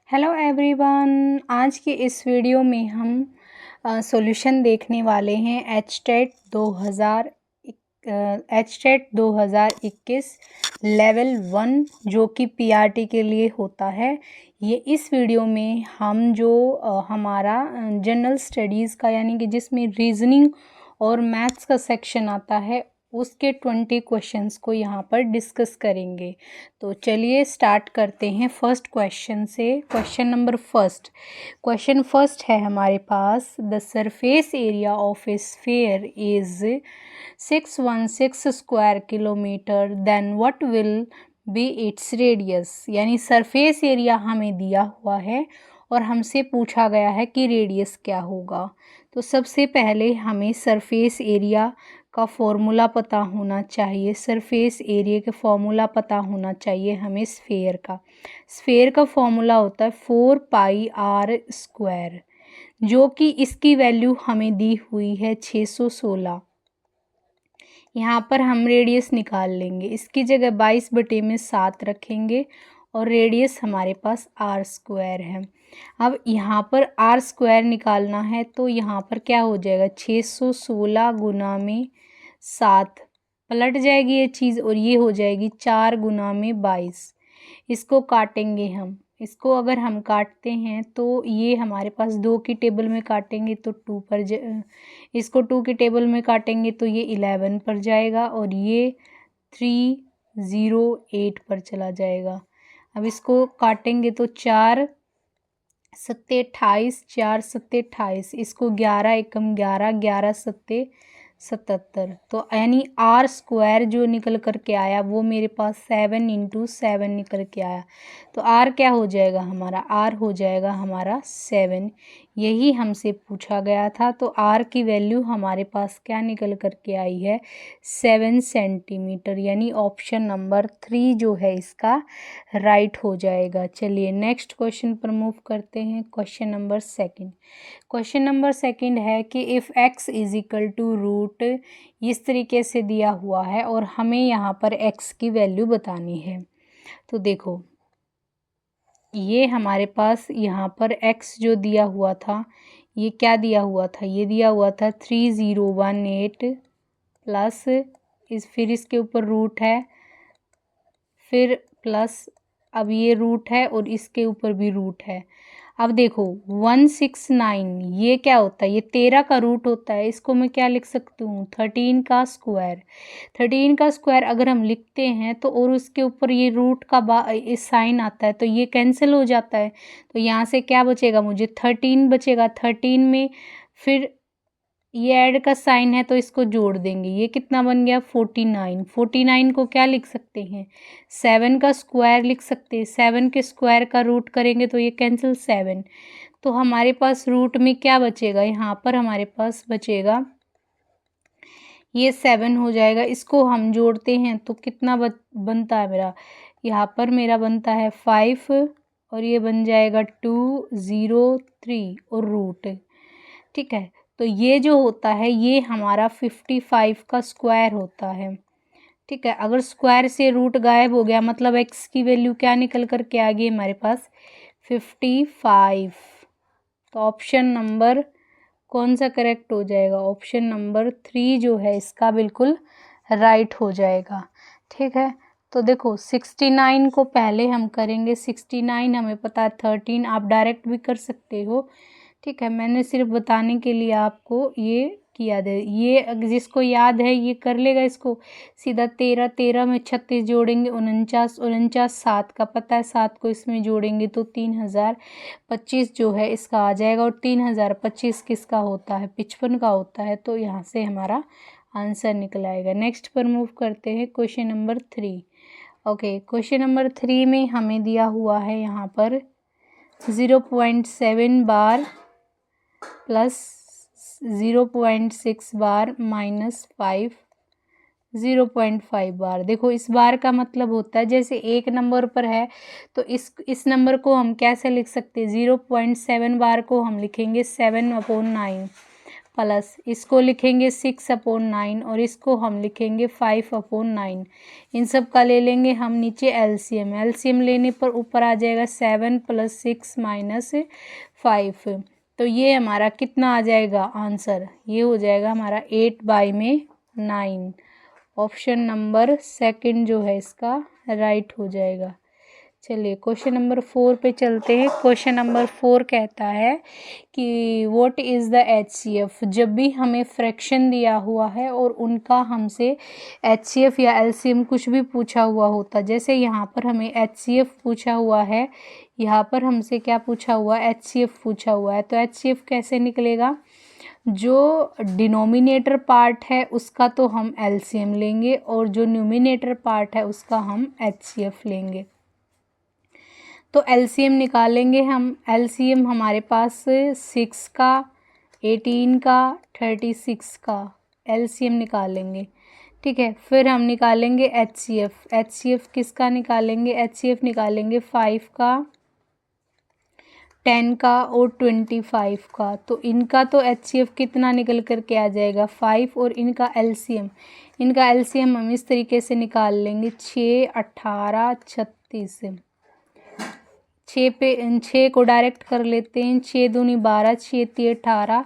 Hello everyone, आज की इस वीडियो में हम सॉल्यूशन देखने वाले हैं एचटेट 2021 लेवल 1 जो कि पीआरटी के लिए होता है। ये इस वीडियो में हम जो हमारा जनरल स्टडीज़ का यानी कि जिसमें रीजनिंग और मैथ्स का सेक्शन आता है उसके 20 क्वेश्चंस को यहाँ पर डिस्कस करेंगे। तो चलिए स्टार्ट करते हैं फर्स्ट क्वेश्चन से। क्वेश्चन फर्स्ट है हमारे पास, the surface area of a sphere is 616 square kilometre, then what will be its radius. यानी सरफेस एरिया हमें दिया हुआ है और हमसे पूछा गया है कि रेडियस क्या होगा। तो सबसे पहले हमें सरफेस एरिया का फॉर्मूला पता होना चाहिए। सरफेस एरिया का फॉर्मूला पता होना चाहिए हमें स्फेयर का फॉर्मूला होता है 4πr², जो कि इसकी वैल्यू हमें दी हुई है 616। यहाँ पर हम रेडियस निकाल लेंगे, इसकी जगह 22/7 रखेंगे और रेडियस हमारे पास r² है। अब यहाँ पर r² निकालना है तो यहाँ पर क्या हो जाएगा, 616 गुना में 7 पलट जाएगी ये चीज़ और ये हो जाएगी 4 गुना में 22। इसको काटेंगे हम, इसको अगर हम काटते हैं तो ये हमारे पास 2 की टेबल में काटेंगे तो 2 पर इसको 2 की टेबल में काटेंगे तो ये 11 पर जाएगा और ये 308 पर चला जाएगा। अब इसको काटेंगे तो 4 सत्ते 28, 4 सत्ते 28, इसको 11 एकम 11, 11 सत्ते 77। तो यानी r² जो निकल कर के आया वो मेरे पास 7 × 7 निकल के आया। तो r क्या हो जाएगा हमारा, r हो जाएगा हमारा 7। यही हमसे पूछा गया था। तो r की वैल्यू हमारे पास क्या निकल कर के आई है, 7 सेंटीमीटर। यानी ऑप्शन नंबर 3 जो है इसका राइट हो जाएगा। चलिए नेक्स्ट क्वेश्चन पर मूव करते हैं। क्वेश्चन नंबर सेकंड है कि if x is equal to root, इस तरीके से दिया हुआ है और हमें यहाँ पर x की वैल्यू बतानी है। तो देखो ये हमारे पास यहाँ पर x जो दिया हुआ था, ये क्या दिया हुआ था, ये दिया हुआ था 3018 प्लस फिर इसके ऊपर रूट है, फिर प्लस, अब ये रूट है और इसके ऊपर भी रूट है। अब देखो 169 ये क्या होता है, ये 13 का रूट होता है। इसको मैं क्या लिख सकती हूँ, 13 का स्क्वायर। 13 का स्क्वायर अगर हम लिखते हैं तो और उसके ऊपर ये रूट का इस साइन आता है तो ये कैंसिल हो जाता है। तो यहाँ से क्या बचेगा, मुझे 13 बचेगा। 13 में फिर ये ऐड का साइन है तो इसको जोड़ देंगे, ये कितना बन गया 49। 49 को क्या लिख सकते हैं, 7 का स्क्वायर लिख सकते हैं। 7 के स्क्वायर का रूट करेंगे तो ये कैंसिल 7। तो हमारे पास रूट में क्या बचेगा, यहाँ पर हमारे पास बचेगा ये 7 हो जाएगा। इसको हम जोड़ते हैं तो कितना बनता है मेरा, यहाँ पर मेरा बनता है 5 और ये बन जाएगा 203 और रूट। ठीक है, तो ये जो होता है ये हमारा 55 का स्क्वायर होता है। ठीक है, अगर स्क्वायर से रूट गायब हो गया मतलब x की वैल्यू क्या निकल कर के आ गई हमारे पास 55। तो ऑप्शन नंबर कौन सा करेक्ट हो जाएगा, ऑप्शन नंबर 3 जो है इसका बिल्कुल राइट हो जाएगा। ठीक है, तो देखो 69 को पहले हम करेंगे। 69 हमें पता है 13, आप डायरेक्ट भी कर सकते हो। ठीक है, मैंने सिर्फ बताने के लिए आपको ये किया दे, ये जिसको याद है ये कर लेगा। इसको सीधा 13, 13 में 36 जोड़ेंगे 49, 49 7 का पता है, 7 को इसमें जोड़ेंगे तो 3025 जो है इसका आ जाएगा। और 3025 किसका होता है, 55 का होता है। तो यहाँ से हमारा आंसर निकल आएगा। नेक्स्ट पर मूव करते हैं question number 3। Okay, question number 3 में हमें दिया हुआ है यहाँ पर 0.7 बार प्लस 0.6 बार माइनस 5 0.5 बार। देखो इस बार का मतलब होता है जैसे एक नंबर पर है तो इस नंबर को हम कैसे लिख सकते हैं, 0.7 बार को हम लिखेंगे 7/9 प्लस इसको लिखेंगे 6/9 और इसको हम लिखेंगे 5/9। इन सब का ले लेंगे हम नीचे एलसीएम। एलसीएम लेने पर ऊपर आ जाएगा 7 + 6 - 5। तो ये हमारा कितना आ जाएगा आंसर, ये हो जाएगा हमारा 8/9। ऑप्शन नंबर सेकंड जो है इसका राइट हो जाएगा। चलिए क्वेश्चन नंबर 4 पे चलते हैं। क्वेश्चन नंबर 4 कहता है कि व्हाट इज़ द एचसीएफ। जब भी हमें फ्रैक्शन दिया हुआ है और उनका हमसे एचसीएफ या एलसीएम कुछ भी पूछा हुआ होता, जैसे यहाँ पर हमें एचसीएफ पूछा हुआ है, यहाँ पर हमसे क्या पूछा हुआ है, एचसीएफ पूछा हुआ है। तो एचसीएफ कैसे निकलेगा, जो डिनोमिनेटर पार्ट है उसका तो हम एलसीएम लेंगे और जो न्यूमिनेटर पार्ट है उसका हम एचसीएफ लेंगे। तो एलसीएम निकालेंगे हम। एलसीएम हमारे पास 6 का, 18 का, 36 का एलसीएम निकालेंगे। ठीक है, फिर हम निकालेंगे एचसीएफ। एचसीएफ किसका निकालेंगे, एचसीएफ निकालेंगे 5 का, 10 का और 25 का। तो इनका तो एचसीएफ कितना निकल कर के आ जाएगा 5, और इनका एलसीएम हम इस तरीके से निकाल लेंगे 6, 18, 36। 6 को डायरेक्ट कर लेते हैं, 6 दूनी 12, 6 3 18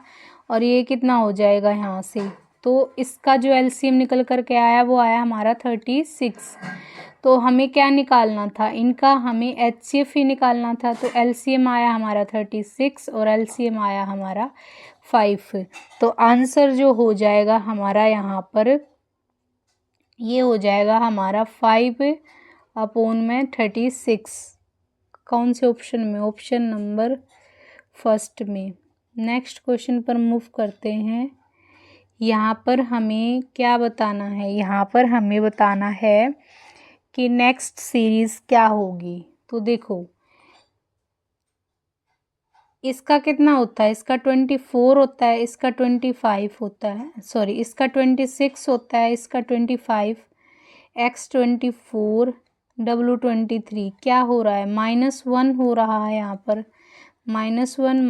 और ये कितना हो जाएगा यहाँ से। तो इसका जो एलसीएम निकल कर के आया वो आया हमारा 36। तो हमें क्या निकालना था, इनका हमें एचसीएफ ही निकालना था। तो एलसीएम आया हमारा 36 और एलसीएम आया हमारा 5। तो आंसर जो हो जाएगा हमारा यहाँ पर ये हो जाएगा हमारा 5/36। कौन से ऑप्शन में, ऑप्शन नंबर फर्स्ट में। नेक्स्ट क्वेश्चन पर मूव करते हैं। यहाँ पर हमें क्या बताना है, यहाँ पर हमें बताना है कि नेक्स्ट सीरीज़ क्या होगी। तो देखो इसका कितना होता है, इसका 24 होता है, इसका 25 होता है, सॉरी इसका 26 होता है, इसका 25, x 24, w 23। क्या हो रहा है, -1 हो रहा है यहाँ पर, -1 -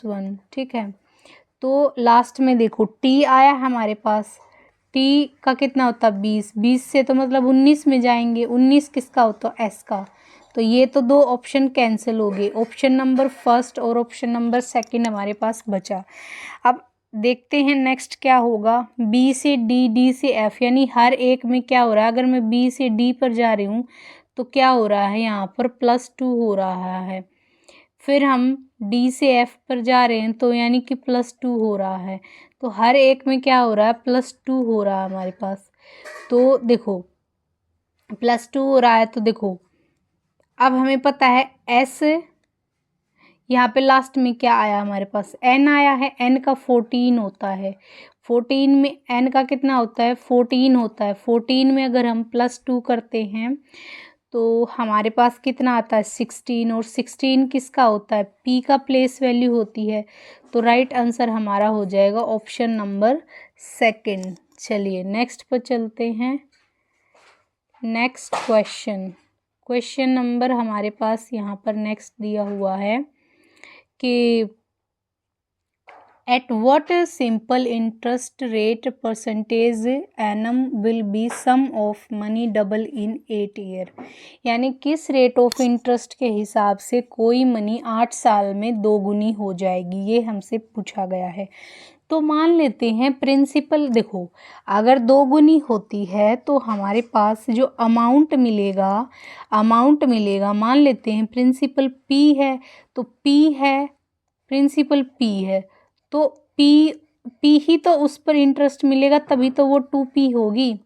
1। ठीक है, तो लास्ट में देखो t आया हमारे पास, t का कितना होता है 20 से तो मतलब 19 में जाएंगे। 19 किसका होता है, s का। तो ये तो दो ऑप्शन कैंसिल हो गए, ऑप्शन नंबर फर्स्ट और ऑप्शन नंबर सेकंड हमारे पास बचा। अब देखते हैं नेक्स्ट क्या होगा, बी से डी, डी से एफ, यानी हर एक में क्या हो रहा है। अगर मैं बी से डी पर जा रही हूँ तो क्या हो रहा है, यहाँ पर +2 हो रहा है। फिर हम डी से एफ पर जा रहे हैं तो यानी कि +2 हो रहा है। तो हर एक में क्या हो रहा है, +2 हो रहा है हमारे पास। तो देखो +2 हो रहा है, तो देखो अब हमें पता है एस, यहाँ पे लास्ट में क्या आया हमारे पास, एन आया है। एन का 14 होता है, 14 में एन का कितना होता है, 14 होता है। 14 में अगर हम +2 करते हैं तो हमारे पास कितना आता है 16, और 16 किसका होता है, पी का प्लेस वैल्यू होती है। तो राइट आंसर हमारा हो जाएगा ऑप्शन नंबर सेकंड। चलिए नेक्स्ट पर चलते हैं। नेक्स्ट क्वेश्चन नंबर हमारे पास यहाँ पर नेक्स्ट दिया हुआ है कि at what simple interest rate percentage annum will be sum of money double in 8 year. यानी किस रेट ऑफ इंटरेस्ट के हिसाब से कोई मनी 8 साल में दोगुनी हो जाएगी, ये हमसे पूछा गया है। तो मान लेते हैं प्रिंसिपल, देखो अगर दोगुनी होती है तो हमारे पास जो अमाउंट मिलेगा, मान लेते हैं प्रिंसिपल p है, तो p है, प्रिंसिपल p है, तो p ही तो उस पर इंटरेस्ट मिलेगा, तभी तो वो 2p होगी।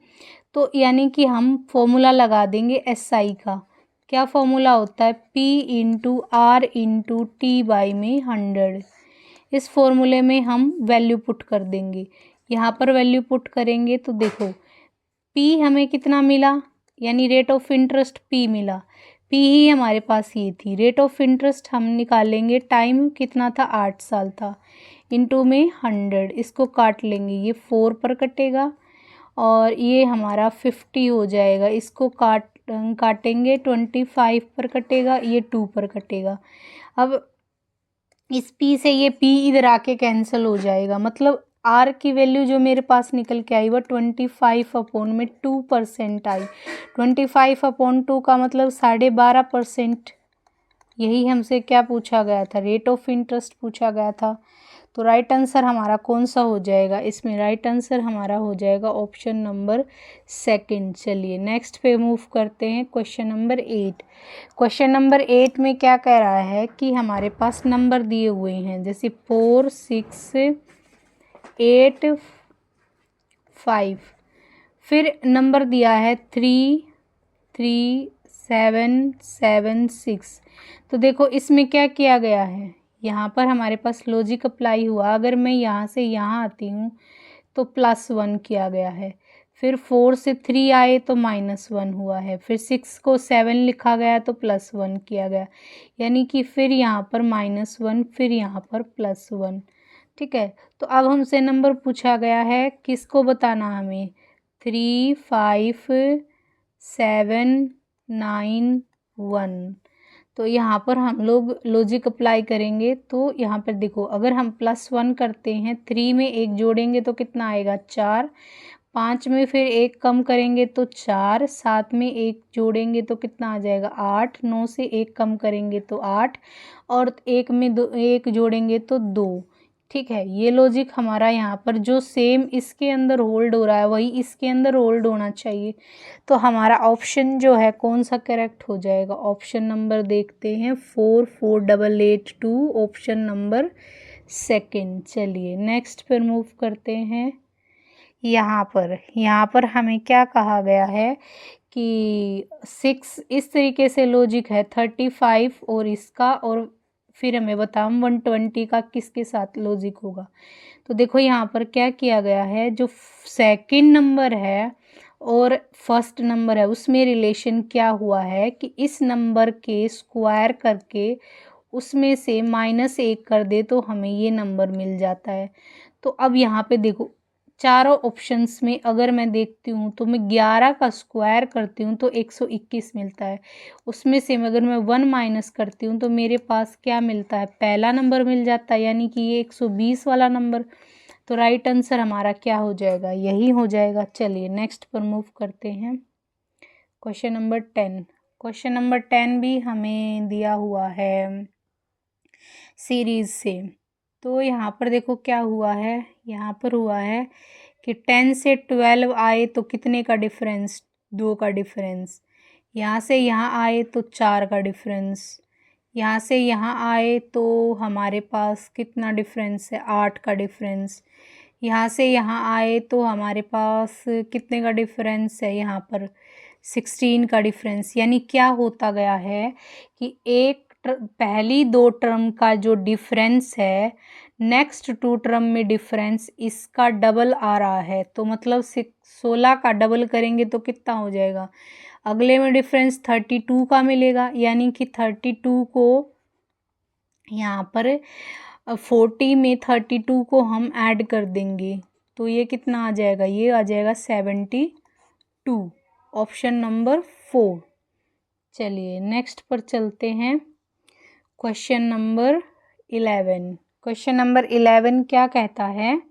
तो यानी कि हम फॉर्मूला लगा देंगे SI का। क्या फॉर्मूला होता है, p × r × t/100। इस फॉर्मूले में हम वैल्यू पुट कर देंगे, यहाँ पर वैल्यू पुट करेंगे तो देखो p हमें कितना मिला, यानी रेट ऑफ इंटरेस्ट p मिला। p ही हमारे पास ये थी, रेट ऑफ इंटरेस्ट हम निकालेंगे, टाइम कितना था 8 साल था, इनटू में 100, इसको काट लेंगे, ये 4 पर कटेगा और ये हमारा 50 हो जाएगा। इसको काटेंगे 25 पर कटेगा, ये 2 पर कटेगा। अब इस P से ये P इधर आके कैंसिल हो जाएगा, मतलब R की वैल्यू जो मेरे पास निकल के आई वो 25/2% आई। 25/2 का मतलब 12.5%। यही हमसे क्या पूछा गया था, रेट ऑफ इंटरेस्ट पूछा गया था। तो राइट आंसर हमारा कौन सा हो जाएगा, इसमें राइट आंसर हमारा हो जाएगा ऑप्शन नंबर सेकंड। चलिए नेक्स्ट पे मूव करते हैं, क्वेश्चन नंबर 8। क्वेश्चन नंबर 8 में क्या कह रहा है कि हमारे पास नंबर दिए हुए हैं, जैसे 4, 6, 8, 5, फिर नंबर दिया है 3, 3, 7, 7, 6। तो देखो इसमें क्या किया गया है, यहाँ पर हमारे पास लॉजिक अप्लाई हुआ। अगर मैं यहाँ से यहाँ आती हूँ तो +1 किया गया है, फिर 4 से 3 आए तो -1 हुआ है, फिर 6 को 7 लिखा गया तो +1 किया गया, यानी कि फिर यहाँ पर -1, फिर यहाँ पर +1। ठीक है, तो अब हमसे नंबर पूछा गया है, किसको बताना हमें, 3, 5, 7, 9, 1। तो यहाँ पर हम लोग लॉजिक अप्लाई करेंगे। तो यहाँ पर देखो, अगर हम +1 करते हैं, 3 में 1 जोड़ेंगे तो कितना आएगा, 4, 5 में फिर 1 कम करेंगे तो 4, 7 में 1 जोड़ेंगे तो कितना आ जाएगा, 8, 9 से 1 कम करेंगे तो 8, और 1 में 1 जोड़ेंगे तो 2। ठीक है, ये लॉजिक हमारा यहाँ पर जो सेम इसके अंदर होल्ड हो रहा है वही इसके अंदर होल्ड होना चाहिए। तो हमारा ऑप्शन जो है कौन सा करेक्ट हो जाएगा, ऑप्शन नंबर देखते हैं 44882, ऑप्शन नंबर सेकंड। चलिए नेक्स्ट पर मूव करते हैं। यहाँ पर हमें क्या कहा गया है कि 6 इस तरीके से लॉजिक है, 35 और इसका, और फिर हमें बताओ 120 का किसके साथ लॉजिक होगा। तो देखो यहाँ पर क्या किया गया है, जो सेकंड नंबर है और फर्स्ट नंबर है उसमें रिलेशन क्या हुआ है कि इस नंबर के स्क्वायर करके उसमें से -1 कर दे तो हमें ये नंबर मिल जाता है। तो अब यहाँ पे देखो, चारों ऑप्शंस में अगर मैं देखती हूँ तो मैं 11 का स्क्वायर करती हूँ तो 121 मिलता है। उसमें से अगर मैं 1 माइनस करती हूँ तो मेरे पास क्या मिलता है, पहला नंबर मिल जाता है, यानी कि ये 120 वाला नंबर। तो राइट आंसर हमारा क्या हो जाएगा, यही हो जाएगा। चलिए नेक्स्ट पर मूव करते हैं, क्वेश्चन नंबर 10। क्वेश्चन नंबर 10 भी हमें दिया हुआ है सीरीज से। तो यहाँ पर देखो क्या हुआ है, यहाँ पर हुआ है कि 10 से 12 आए तो कितने का डिफरेंस, 2 का डिफरेंस। यहाँ से यहाँ आए तो 4 का डिफरेंस। यहाँ से यहाँ आए तो हमारे पास कितना डिफरेंस है, 8 का डिफरेंस। यहाँ से यहाँ आए तो हमारे पास कितने का डिफरेंस है, यहाँ पर 16 का डिफरेंस। यानी क्या होता गया है कि पहली 2 टर्म का जो डिफरेंस है नेक्स्ट 2 टर्म में डिफरेंस इसका डबल आ रहा है। तो मतलब 16 का डबल करेंगे तो कितना हो जाएगा, अगले में डिफरेंस 32 का मिलेगा, यानी कि 32 को यहाँ पर 40 में 32 को हम ऐड कर देंगे तो ये कितना आ जाएगा, ये आ जाएगा 72, ऑप्शन नंबर 4। चलिए नेक्स्ट पर चलते हैं, क्वेश्चन नंबर 11। क्वेश्चन नंबर 11 क्या कहता है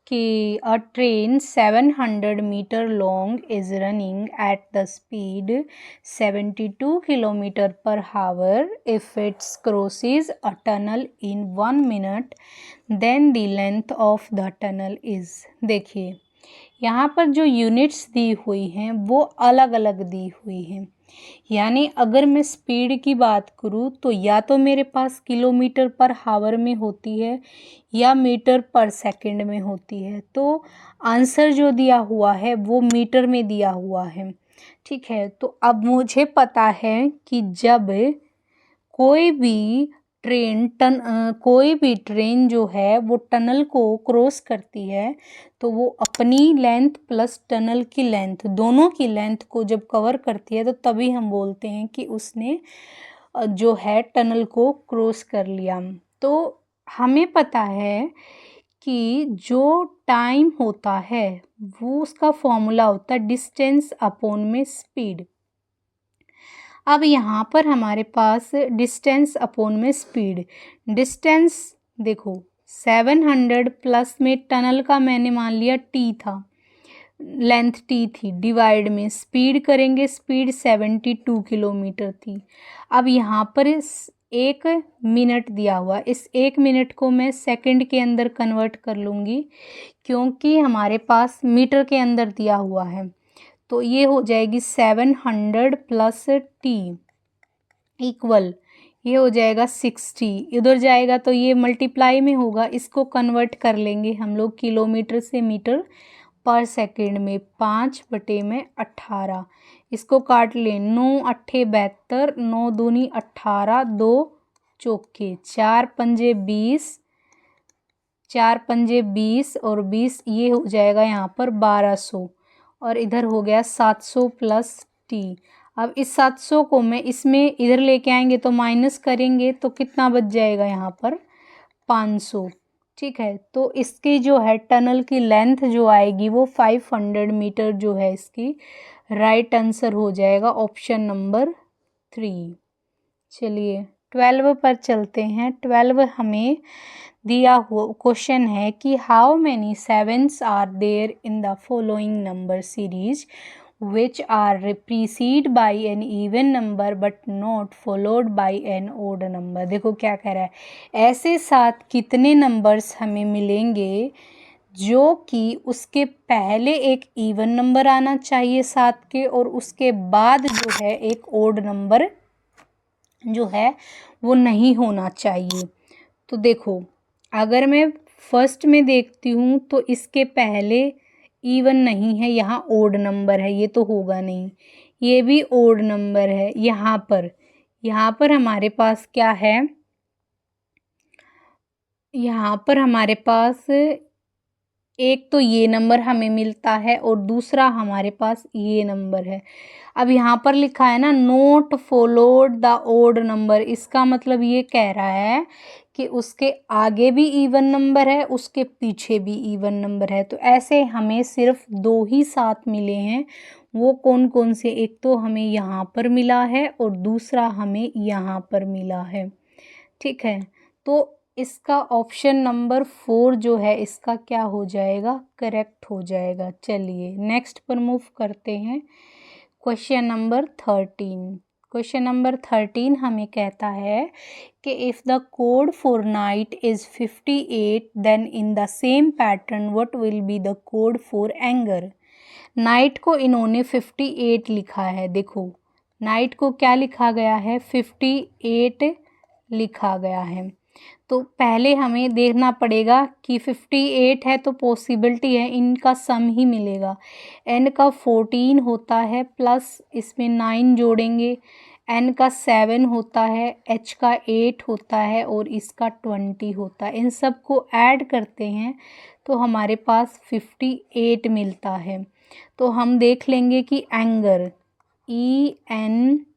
कि a train 700 metre long is running at the speed 72 kilometre per hour if it's crosses a tunnel in 1 minute then the length of the tunnel is. देखिए यहाँ पर जो यूनिट्स दी हुई हैं वो अलग अलग दी हुई हैं। यानी अगर मैं स्पीड की बात करूँ तो या तो मेरे पास किलोमीटर पर हावर में होती है या मीटर पर सेकंड में होती है। तो आंसर जो दिया हुआ है वो मीटर में दिया हुआ है। ठीक है, तो अब मुझे पता है कि जब कोई भी कोई भी ट्रेन जो है वो टनल को क्रॉस करती है तो वो अपनी लेंथ प्लस टनल की लेंथ दोनों की लेंथ को जब कवर करती है तो तभी हम बोलते हैं कि उसने जो है टनल को क्रॉस कर लिया। तो हमें पता है कि जो टाइम होता है वो उसका फॉर्मूला होता है डिस्टेंस अपॉन में स्पीड। अब यहाँ पर हमारे पास डिस्टेंस अपॉन में स्पीड, डिस्टेंस देखो 700 प्लस में टनल का मैंने मान लिया टी था, लेंथ टी थी, डिवाइड में स्पीड करेंगे, स्पीड 72 किलोमीटर थी। अब यहाँ पर इस 1 मिनट दिया हुआ, इस 1 मिनट को मैं सेकंड के अंदर कन्वर्ट कर लूँगी क्योंकि हमारे पास मीटर के अंदर दिया हुआ है। तो ये हो जाएगी 700 प्लस टी इक्वल, ये हो जाएगा 60, इधर जाएगा तो ये मल्टीप्लाई में होगा, इसको कन्वर्ट कर लेंगे हम लोग किलोमीटर से मीटर पर सेकंड में, 5/18, इसको काट लें, 9 अट्ठे 72, 9 दूनी 18, 2 चौके 4 पंजे 20, 4 पंजे 20 और 20, ये हो जाएगा यहाँ पर 1200 और इधर हो गया 700 प्लस टी। अब इस 700 को मैं इसमें इधर लेके आएंगे तो माइनस करेंगे तो कितना बच जाएगा यहाँ पर 500। ठीक है, तो इसकी जो है टनल की लेंथ जो आएगी वो 500 मीटर जो है इसकी राइट आंसर हो जाएगा ऑप्शन नंबर 3। चलिए 12 पर चलते हैं। 12 हमें दिया हुआ क्वेश्चन है कि how many sevens are there in the following number series which are preceded by an even number but not followed by an odd number। देखो क्या कह रहा है, ऐसे 7 कितने नंबर्स हमें मिलेंगे जो कि उसके पहले एक इवन नंबर आना चाहिए 7 के और उसके बाद जो है एक ओड नंबर जो है वो नहीं होना चाहिए। तो देखो अगर मैं फर्स्ट में देखती हूँ तो इसके पहले इवन नहीं है, यहाँ ओड नंबर है, ये तो होगा नहीं, ये भी ओड नंबर है। यहाँ पर हमारे पास क्या है, यहाँ पर हमारे पास एक तो ये नंबर हमें मिलता है और दूसरा हमारे पास ये नंबर है। अब यहाँ पर लिखा है ना not followed the odd number, इसका मतलब ये कह रहा है कि उसके आगे भी इवन नंबर है, उसके पीछे भी इवन नंबर है। तो ऐसे हमें सिर्फ 2 ही 7 मिले हैं, वो कौन कौन से, एक तो हमें यहाँ पर मिला है और दूसरा हमें यहाँ पर मिला है। ठीक है, तो इसका ऑप्शन नंबर 4 जो है इसका क्या हो जाएगा, करेक्ट हो जाएगा। चलिए नेक्स्ट पर मूव करते हैं। Question number 13। क्वेश्चन नंबर 13 हमें कहता है कि if the code for night is 58 then in the same pattern what will be the code for anger. Night को इन्होंने 58 लिखा है, देखो नाइट को क्या लिखा गया है, 58 लिखा गया है। तो पहले हमें देखना पड़ेगा कि 58 है तो पॉसिबिलिटी है इनका सम ही मिलेगा। एन का 14 होता है प्लस इसमें 9 जोड़ेंगे, एन का 7 होता है, एच का 8 होता है और इसका 20 होता है। इन सब को ऐड करते हैं तो हमारे पास 58 मिलता है। तो हम देख लेंगे कि एंगर ENGER,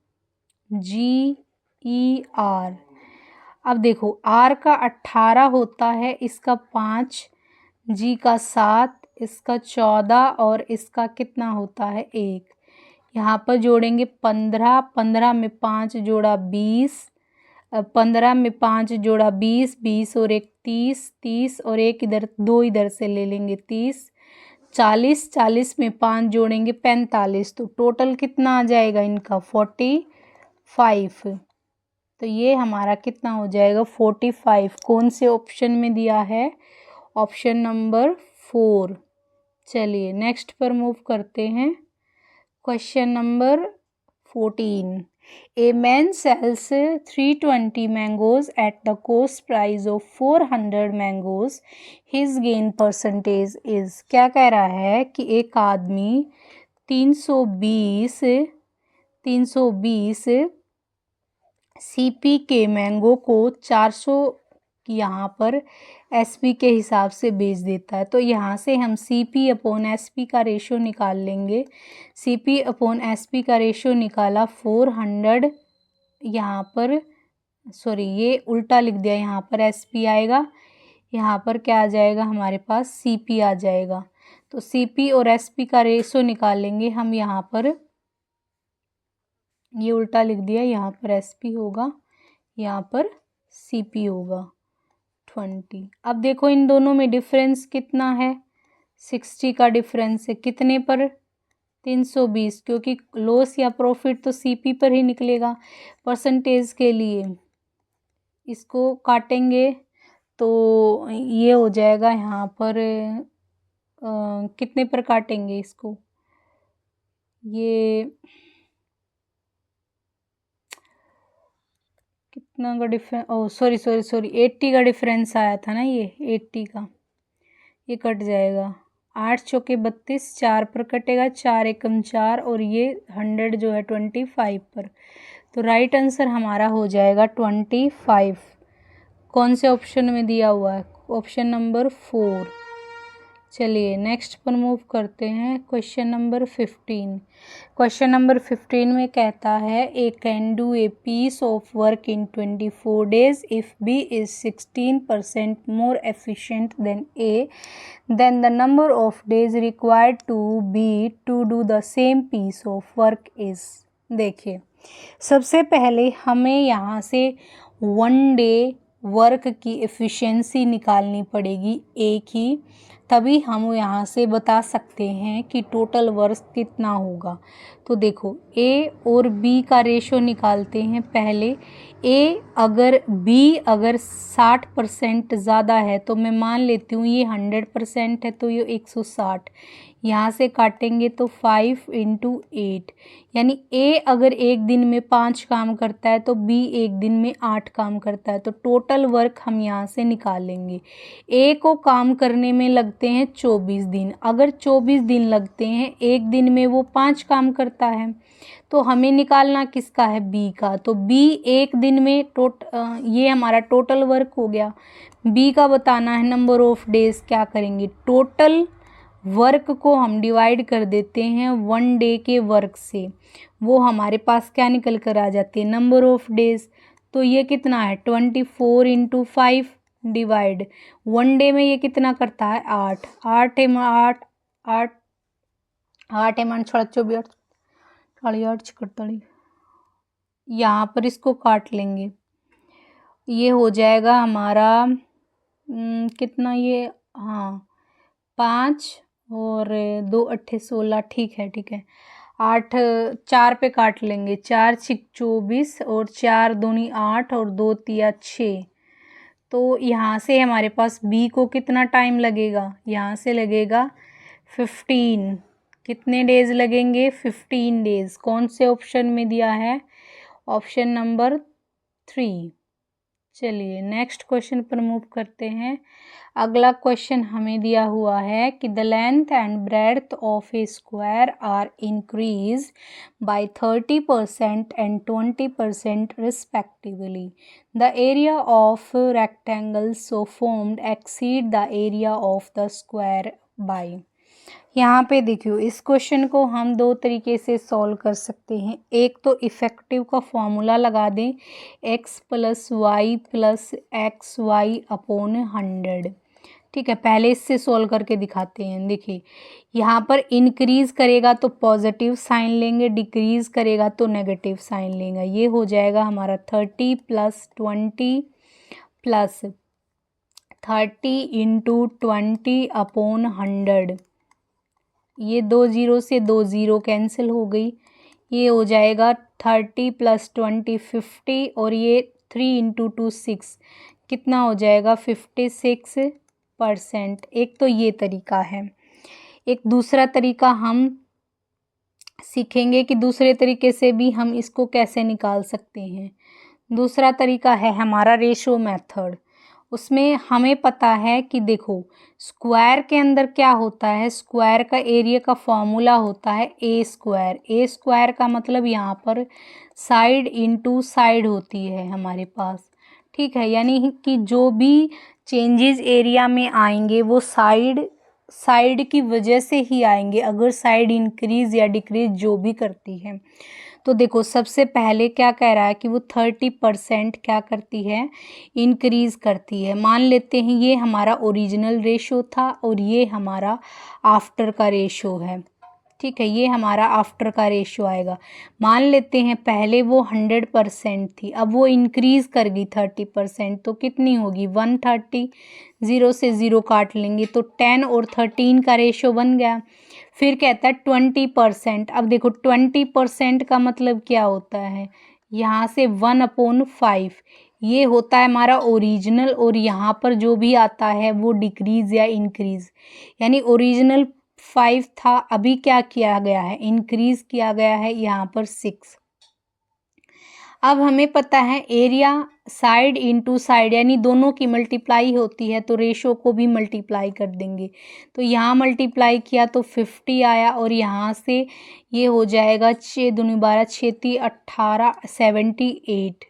अब देखो आर का 18 होता है, इसका 5, जी का 7, इसका 14 और इसका कितना होता है 1। यहाँ पर जोड़ेंगे 15, 15 में 5 जोड़ा 20, 15 में 5 जोड़ा 20, 20 और 1 30, 30 और 1 इधर 2 इधर से ले लेंगे 30, 40, 40 में 5 जोड़ेंगे 45। तो टोटल कितना आ जाएगा इनका 45। तो ये हमारा कितना हो जाएगा 45। कौन से ऑप्शन में दिया है, ऑप्शन नंबर 4। चलिए नेक्स्ट पर मूव करते हैं। Question number 14। A man sells 320 mangoes at the cost price of 400 mangoes, his gain percentage is. क्या कह रहा है कि एक आदमी 320 सीपी के मैंगो को 400 यहाँ पर एसपी के हिसाब से बेच देता है। तो यहाँ से हम सीपी अपॉन एसपी का रेशो निकाल लेंगे। सीपी अपॉन एसपी का रेशो निकाला 400, यहाँ पर सॉरी ये उल्टा लिख दिया, यहाँ पर एसपी आएगा, यहाँ पर क्या आ जाएगा हमारे पास सीपी आ जाएगा। तो सीपी और एसपी का रेशो निकाल लेंगे हम यहाँ पर ये उल्टा लिख दिया, यहाँ पर SP होगा, यहाँ पर CP होगा 20। अब देखो इन दोनों में डिफरेंस कितना है, 60 का डिफरेंस है, कितने पर, 320, क्योंकि लॉस या प्रॉफिट तो CP पर ही निकलेगा। परसेंटेज के लिए इसको काटेंगे तो ये हो जाएगा यहाँ पर कितने पर काटेंगे इसको, ये कितना का डिफरेंस, ओ सॉरी 80 का डिफरेंस आया था ना, ये 80 का, ये कट जाएगा, 8 चौके 32, 4 पर कटेगा, 4 एकम 4, और ये 100 जो है 25 पर। तो राइट आंसर हमारा हो जाएगा 25। कौन से ऑप्शन में दिया हुआ है, ऑप्शन नंबर 4। चलिए नेक्स्ट पर मूव करते हैं, क्वेश्चन नंबर 15। क्वेश्चन नंबर 15 में कहता है A can do a piece of work in 24 days if B is 16% more efficient than A, then the number of days required to be to do the same piece of work is. देखिए सबसे पहले हमें यहाँ से 1 day work की efficiency निकालनी पड़ेगी एक ही, तभी हम यहाँ से बता सकते हैं कि टोटल वर्क कितना होगा। तो देखो ए और बी का रेशो निकालते हैं पहले। बी अगर 60% ज़्यादा है तो मैं मान लेती हूँ ये 100% है, तो ये 160, यहाँ से काटेंगे तो 5 × 8, यानी ए अगर एक दिन में 5 काम करता है तो बी एक दिन में 8 काम करता है। तो टोटल वर्क हम यहाँ से निकालेंगे। ए को काम करने में लगते हैं 24 दिन, अगर 24 दिन लगते हैं, एक दिन में वो 5 काम करता है, तो हमें निकालना किसका है, बी का। तो बी एक दिन में ये हमारा टोटल वर्क हो गया। बी का बताना है नंबर ऑफ डेज, क्या करेंगे, टोटल वर्क को हम डिवाइड कर देते हैं 1 डे के वर्क से, वो हमारे पास क्या निकल कर आ जाती है, नंबर ऑफ डेज। तो ये कितना है 24 × 5 डिवाइड 1 डे में ये कितना करता है 8, 8 एम 8 8 8 एम 8 24 48 48, यहाँ पर इसको काट लेंगे, ये हो जाएगा हमारा कितना, ये हाँ 5 और 2 8 16, ठीक है 8 4 पे काट लेंगे, 4 6 24 और 4 दूनी 8 और 2 तिया 6। तो यहाँ से हमारे पास बी को कितना टाइम लगेगा, यहाँ से लगेगा 15। कितने डेज लगेंगे, 15 डेज। कौन से ऑप्शन में दिया है, ऑप्शन नंबर 3। चलिए नेक्स्ट क्वेश्चन पर मूव करते हैं। अगला क्वेश्चन हमें दिया हुआ है कि the length and breadth of a square are increase by 30% and 20% respectively. The area of rectangle so formed exceed the area of the square by. यहाँ पे देखियो इस क्वेश्चन को हम 2 तरीके से सॉल्व कर सकते हैं। एक तो इफ़ेक्टिव का फॉर्मूला लगा दें, x + y + xy अपॉन 100। ठीक है, पहले इससे सॉल्व करके दिखाते हैं। देखिए यहाँ पर इंक्रीज़ करेगा तो पॉजिटिव साइन लेंगे, डिक्रीज़ करेगा तो नेगेटिव साइन लेंगे। ये हो जाएगा हमारा 30 + 20 + 30 × 20 अपॉन 100। ये 2 0 से 2 0 कैंसिल हो गई, ये हो जाएगा 30 + 20 50, और ये 3 × 2 6, कितना हो जाएगा 56%। एक तो ये तरीका है। एक दूसरा तरीका हम सीखेंगे कि दूसरे तरीके से भी हम इसको कैसे निकाल सकते हैं। दूसरा तरीका है हमारा रेशो मेथड। उसमें हमें पता है कि देखो स्क्वायर के अंदर क्या होता है, स्क्वायर का एरिया का फॉर्मूला होता है ए स्क्वायर। ए स्क्वायर का मतलब यहाँ पर साइड इनटू साइड होती है हमारे पास। ठीक है, यानी कि जो भी चेंजेस एरिया में आएंगे वो साइड की वजह से ही आएंगे, अगर साइड इंक्रीज या डिक्रीज जो भी करती है। तो देखो सबसे पहले क्या कह रहा है कि वो 30% क्या करती है, इंक्रीज़ करती है। मान लेते हैं ये हमारा ओरिजिनल रेशो था और ये हमारा आफ्टर का रेशो है। ठीक है, ये हमारा आफ्टर का रेशियो आएगा। मान लेते हैं पहले वो 100% थी, अब वो इंक्रीज़ कर गई 30%, तो कितनी होगी 130। 0 से 0 काट लेंगे तो 10 और 13 का रेशियो बन गया। फिर कहता है 20%। अब देखो 20% का मतलब क्या होता है, यहाँ से 1/5 ये होता है हमारा ओरिजिनल, और यहाँ पर जो भी आता है वो डिक्रीज़ या इंक्रीज़, यानी ओरिजिनल 5 था, अभी क्या किया गया है, इंक्रीज़ किया गया है यहाँ पर 6। अब हमें पता है एरिया साइड इनटू साइड यानी दोनों की मल्टीप्लाई होती है, तो रेशो को भी मल्टीप्लाई कर देंगे। तो यहाँ मल्टीप्लाई किया तो 50 आया, और यहाँ से ये हो जाएगा 6 दूनी 12 6 × 18 78।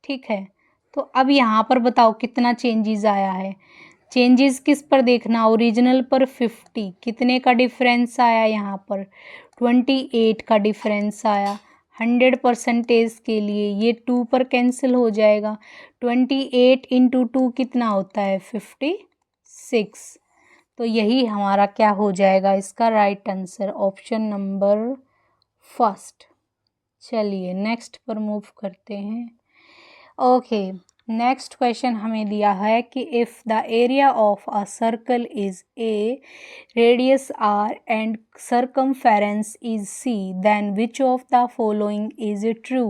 ठीक है, तो अब यहाँ पर बताओ कितना चेंजेस आया है। चेंजेस किस पर देखना, ओरिजिनल पर 50, कितने का डिफरेंस आया यहाँ पर 28 का डिफरेंस आया। 100% के लिए ये 2 पर कैंसिल हो जाएगा। 28 × 2 कितना होता है 56। तो यही हमारा क्या हो जाएगा, इसका right answer option number first. चलिए नेक्स्ट पर मूव करते हैं। ओके, नेक्स्ट क्वेश्चन हमें दिया है कि if the area of a circle is A, radius R and circumference is C, then which of the following is true.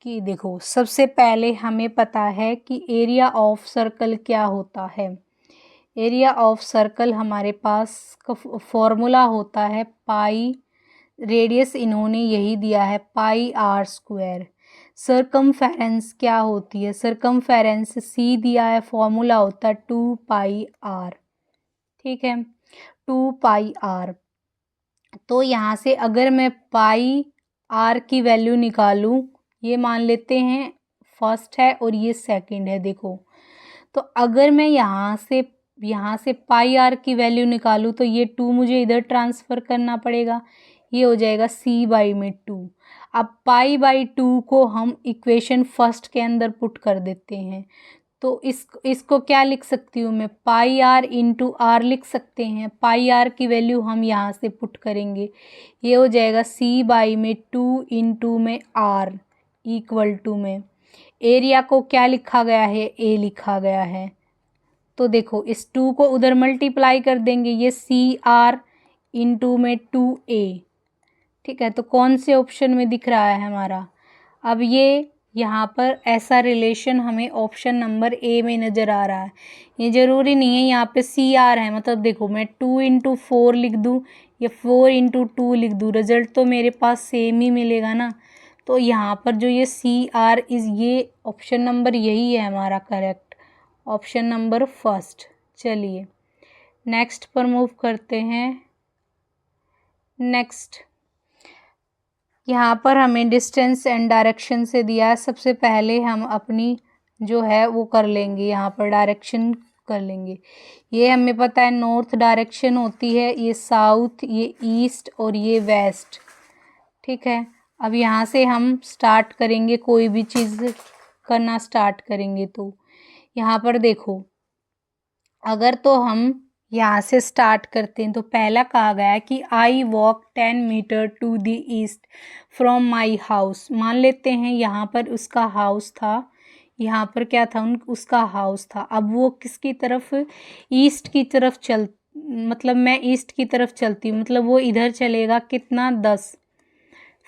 कि देखो सबसे पहले हमें पता है कि एरिया ऑफ सर्कल क्या होता है। एरिया ऑफ सर्कल हमारे पास का फॉर्मूला होता है पाई, रेडियस इन्होंने यही दिया है πr²। सर्कमफेरेंस क्या होती है, सर्कमफेरेंस सी दिया है, फॉर्मूला होता है 2πr। ठीक है, 2πr। तो यहाँ से अगर मैं πr की वैल्यू निकालूँ, ये मान लेते हैं फर्स्ट है और ये सेकंड है। देखो तो अगर मैं यहाँ से πr की वैल्यू निकालूँ तो ये 2 मुझे इधर ट्रांसफ़र करना पड़ेगा, ये हो जाएगा c/2। अब π/2 को हम इक्वेशन फर्स्ट के अंदर पुट कर देते हैं, तो इसको क्या लिख सकती हूँ मैं, πr × r लिख सकते हैं। πr की वैल्यू हम यहाँ से पुट करेंगे, ये हो जाएगा c/2 × r इक्वल टू में एरिया को क्या लिखा गया है, a लिखा गया है। तो देखो इस 2 को उधर मल्टीप्लाई कर देंगे, ये CR × 2a। ठीक है, तो कौन से ऑप्शन में दिख रहा है हमारा, अब ये यहाँ पर ऐसा रिलेशन हमें ऑप्शन नंबर ए में नज़र आ रहा है। ये ज़रूरी नहीं है यहाँ पे CR है, मतलब देखो मैं 2 × 4 लिख दूँ या 4 × 2 लिख दूँ, रिजल्ट तो मेरे पास सेम ही मिलेगा ना। तो यहाँ पर जो ये CR ये ऑप्शन नंबर यही है हमारा करेक्ट, ऑप्शन नंबर फर्स्ट। चलिए नेक्स्ट पर मूव करते हैं। नेक्स्ट यहाँ पर हमें डिस्टेंस एंड डायरेक्शन से दिया है। सबसे पहले हम अपनी जो है वो कर लेंगे, यहाँ पर डायरेक्शन कर लेंगे। ये हमें पता है नॉर्थ डायरेक्शन होती है, ये साउथ, ये ईस्ट और ये वेस्ट। ठीक है, अब यहाँ से हम स्टार्ट करेंगे, कोई भी चीज़ करना स्टार्ट करेंगे तो यहाँ पर देखो अगर तो हम यहाँ से स्टार्ट करते हैं तो पहला कहा गया है कि I walk 10 metre to the east from my house. मान लेते हैं यहाँ पर उसका हाउस था, यहाँ पर क्या था, उसका हाउस था। अब वो किसकी तरफ, ईस्ट की तरफ मतलब मैं ईस्ट की तरफ चलती हूँ, मतलब वो इधर चलेगा कितना 10।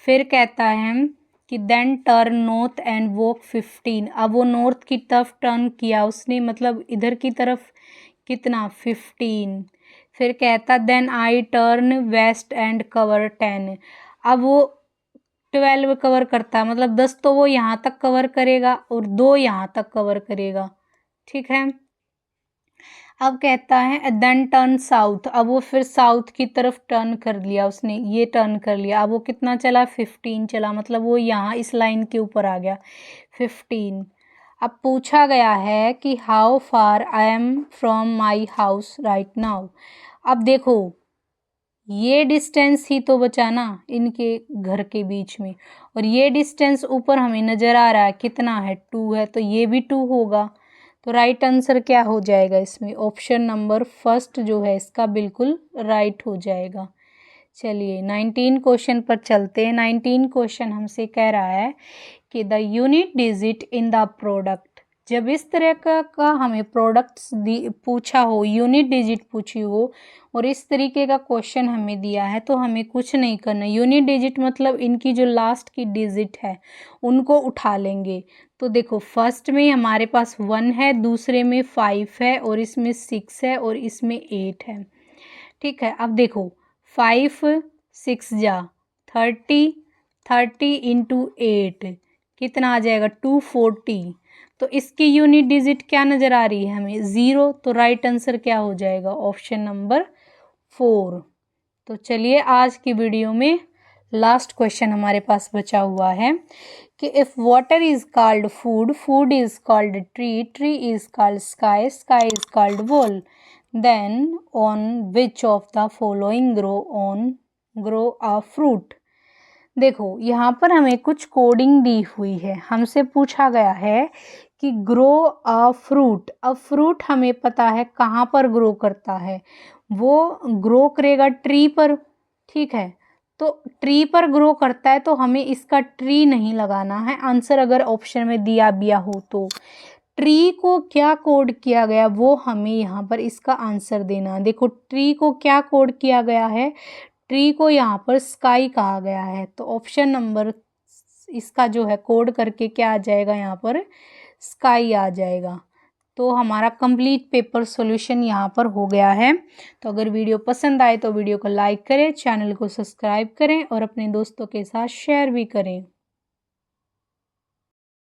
फिर कहता है कि then turn north and walk 15। अब वो नॉर्थ की तरफ टर्न किया उसने, मतलब इधर की तरफ कितना 15। फिर कहता then I turn west and cover 10। अब वो 12 कवर करता है, मतलब 10 तो वो यहाँ तक कवर करेगा और 2 यहाँ तक कवर करेगा। ठीक है, अब कहता है देन टर्न साउथ। अब वो फिर साउथ की तरफ टर्न कर लिया उसने, ये टर्न कर लिया। अब वो कितना चला 15 चला, मतलब वो यहाँ इस लाइन के ऊपर आ गया 15। अब पूछा गया है कि how far I am from my house right now. अब देखो ये डिस्टेंस ही तो बचा ना इनके घर के बीच में, और ये डिस्टेंस ऊपर हमें नज़र आ रहा है कितना है 2 है, तो ये भी 2 होगा। तो राइट आंसर क्या हो जाएगा इसमें, ऑप्शन नंबर फर्स्ट जो है इसका बिल्कुल राइट हो जाएगा। चलिए 19 क्वेश्चन पर चलते हैं। 19 क्वेश्चन हमसे कह रहा है कि the unit digit in the product. जब इस तरह का हमें प्रोडक्ट्स पूछा हो, यूनिट डिजिट पूछी हो और इस तरीके का क्वेश्चन हमें दिया है तो हमें कुछ नहीं करना। यूनिट डिजिट मतलब इनकी जो लास्ट की डिजिट है उनको उठा लेंगे। तो देखो फर्स्ट में हमारे पास 1 है, दूसरे में 5 है और इसमें 6 है और इसमें 8 है। ठीक है, अब देखो 5 6 जा 30, 30 इंटू 8 कितना आ जाएगा 240। तो इसकी यूनिट डिजिट क्या नज़र आ रही है हमें 0। तो राइट आंसर क्या हो जाएगा ऑप्शन नंबर 4। तो चलिए आज की वीडियो में लास्ट क्वेश्चन हमारे पास बचा हुआ है कि if water is called food, food is called tree, tree is called sky, sky is called wall, then on which of the following grow a fruit. देखो यहाँ पर हमें कुछ कोडिंग दी हुई है। हमसे पूछा गया है कि ग्रो अ फ्रूट। अब फ्रूट हमें पता है कहाँ पर ग्रो करता है, वो ग्रो करेगा ट्री पर। ठीक है, तो ट्री पर ग्रो करता है तो हमें इसका ट्री नहीं लगाना है। आंसर अगर ऑप्शन में दिया गया हो तो ट्री को क्या कोड किया गया वो हमें यहाँ पर इसका आंसर देना। देखो ट्री को क्या कोड किया गया है, ट्री को यहाँ पर स्काई कहा गया है। तो ऑप्शन नंबर इसका जो है कोड करके क्या आ जाएगा यहाँ पर स्काई आ जाएगा। तो हमारा कंप्लीट पेपर सॉल्यूशन यहाँ पर हो गया है। तो अगर वीडियो पसंद आए तो वीडियो को लाइक करें, चैनल को सब्सक्राइब करें और अपने दोस्तों के साथ शेयर भी करें।